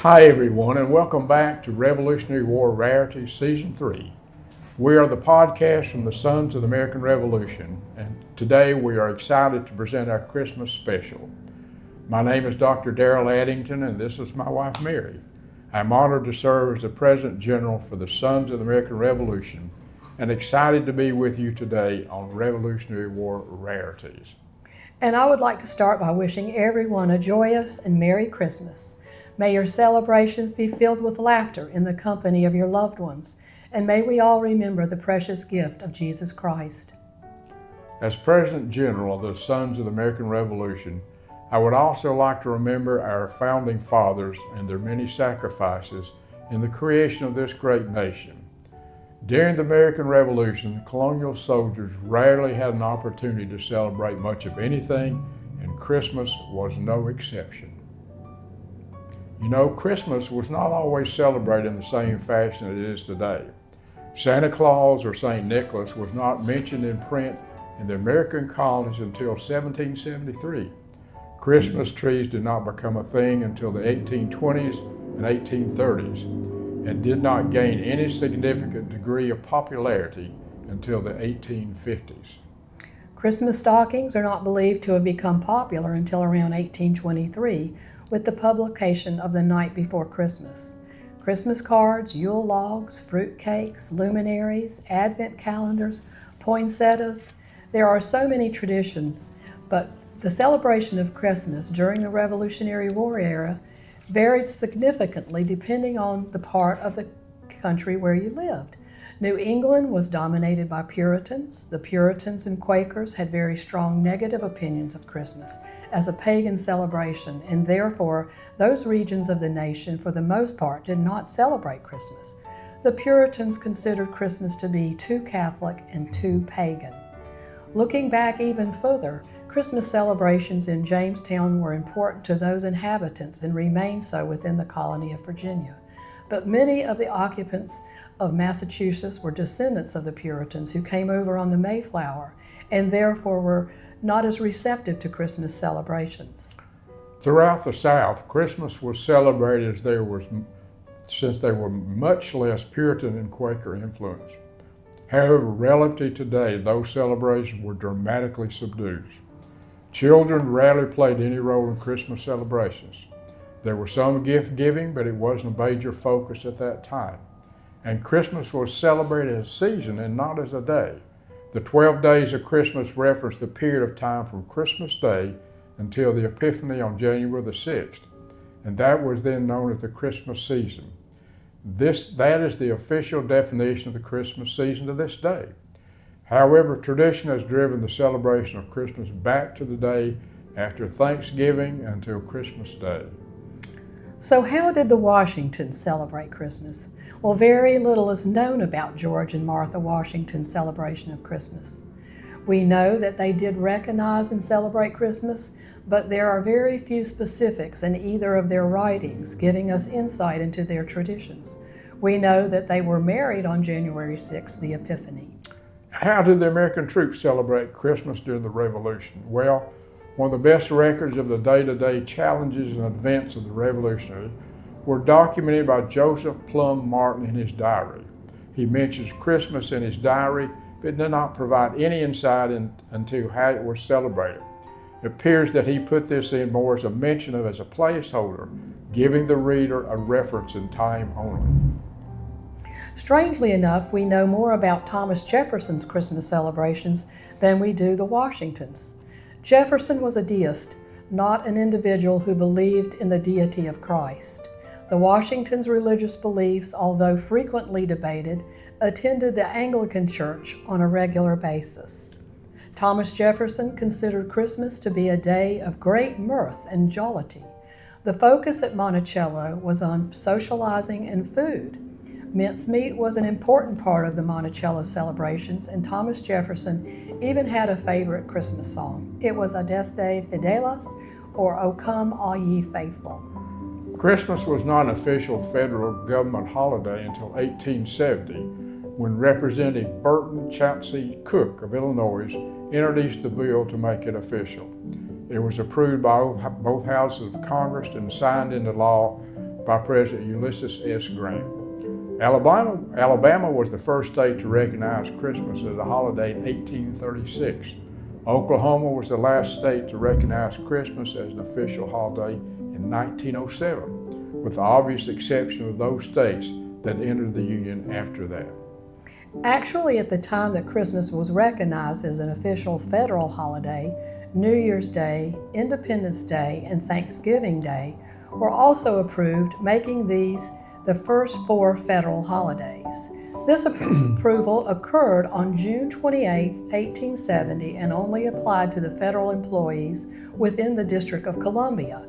Hi everyone, and welcome back to Revolutionary War Rarities Season 3. We are the podcast from the Sons of the American Revolution, and today we are excited to present our Christmas special. My name is Dr. Darrell Addington, and this is my wife Mary. I'm honored to serve as the President General for the Sons of the American Revolution, and excited to be with you today on Revolutionary War Rarities. And I would like to start by wishing everyone a joyous and Merry Christmas. May your celebrations be filled with laughter in the company of your loved ones, and may we all remember the precious gift of Jesus Christ. As President General of the Sons of the American Revolution, I would also like to remember our founding fathers and their many sacrifices in the creation of this great nation. During the American Revolution, colonial soldiers rarely had an opportunity to celebrate much of anything, and Christmas was no exception. You know, Christmas was not always celebrated in the same fashion it is today. Santa Claus or St. Nicholas was not mentioned in print in the American colonies until 1773. Christmas trees did not become a thing until the 1820s and 1830s, and did not gain any significant degree of popularity until the 1850s. Christmas stockings are not believed to have become popular until around 1823, with the publication of The Night Before Christmas. Christmas cards, Yule logs, fruit cakes, luminaries, advent calendars, poinsettias. There are so many traditions, but the celebration of Christmas during the Revolutionary War era varied significantly depending on the part of the country where you lived. New England was dominated by Puritans. The Puritans and Quakers had very strong negative opinions of Christmas as a pagan celebration, and therefore those regions of the nation, for the most part, did not celebrate Christmas. The Puritans considered Christmas to be too Catholic and too pagan. Looking back even further, Christmas celebrations in Jamestown were important to those inhabitants and remain so within the colony of Virginia. But many of the occupants of Massachusetts were descendants of the Puritans who came over on the Mayflower, and therefore were not as receptive to Christmas celebrations. Throughout the South, Christmas was celebrated since there were much less Puritan and Quaker influence. However, relative to today, those celebrations were dramatically subdued. Children rarely played any role in Christmas celebrations. There was some gift giving, but it wasn't a major focus at that time. And Christmas was celebrated as a season and not as a day. The 12 days of Christmas reference the period of time from Christmas Day until the Epiphany on January the 6th, and that was then known as the Christmas season. That is the official definition of the Christmas season to this day. However, tradition has driven the celebration of Christmas back to the day after Thanksgiving until Christmas Day. So how did the Washingtons celebrate Christmas? Well, very little is known about George and Martha Washington's celebration of Christmas. We know that they did recognize and celebrate Christmas, but there are very few specifics in either of their writings giving us insight into their traditions. We know that they were married on January 6th, the Epiphany. How did the American troops celebrate Christmas during the Revolution? Well, one of the best records of the day-to-day challenges and events of the Revolutionary were documented by Joseph Plum Martin in his diary. He mentions Christmas in his diary, but did not provide any insight into how it was celebrated. It appears that he put this in more as a mention of as a placeholder, giving the reader a reference in time only. Strangely enough, we know more about Thomas Jefferson's Christmas celebrations than we do the Washingtons. Jefferson was a deist, not an individual who believed in the deity of Christ. The Washingtons' religious beliefs, although frequently debated, attended the Anglican Church on a regular basis. Thomas Jefferson considered Christmas to be a day of great mirth and jollity. The focus at Monticello was on socializing and food. Mincemeat was an important part of the Monticello celebrations, and Thomas Jefferson even had a favorite Christmas song. It was Adeste Fideles, or O Come All Ye Faithful. Christmas was not an official federal government holiday until 1870, when Representative Burton Chauncy Cook of Illinois introduced the bill to make it official. It was approved by both houses of Congress and signed into law by President Ulysses S. Grant. Alabama was the first state to recognize Christmas as a holiday in 1836. Oklahoma was the last state to recognize Christmas as an official holiday in 1907, with the obvious exception of those states that entered the Union after that. Actually, at the time that Christmas was recognized as an official federal holiday, New Year's Day, Independence Day, and Thanksgiving Day were also approved, making these the first 4 federal holidays. This approval occurred on June 28, 1870, and only applied to the federal employees within the District of Columbia.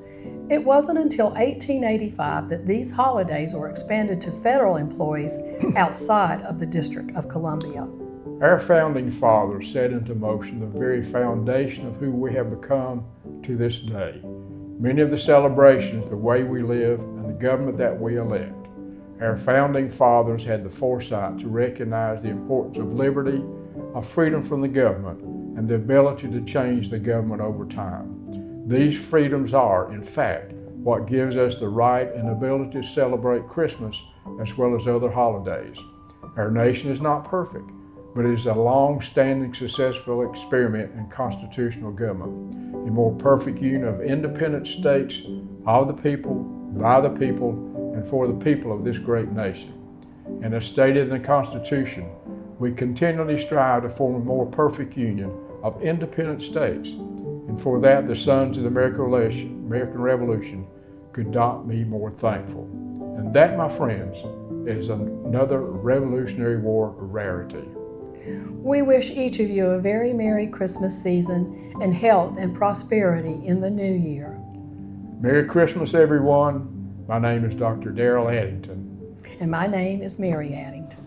It wasn't until 1885 that these holidays were expanded to federal employees outside of the District of Columbia. Our founding fathers set into motion the very foundation of who we have become to this day. Many of the celebrations, the way we live, and the government that we elect. Our founding fathers had the foresight to recognize the importance of liberty, of freedom from the government, and the ability to change the government over time. These freedoms are, in fact, what gives us the right and ability to celebrate Christmas as well as other holidays. Our nation is not perfect, but it is a long-standing successful experiment in constitutional government, a more perfect union of independent states, of the people, by the people, and for the people of this great nation. And as stated in the Constitution, we continually strive to form a more perfect union of independent states, and for that the sons of the American Revolution could not be more thankful. And that, my friends, is another Revolutionary War rarity. We wish each of you a very Merry Christmas season and health and prosperity in the new year. Merry Christmas, everyone. My name is Dr. Darrell Addington. And my name is Mary Addington.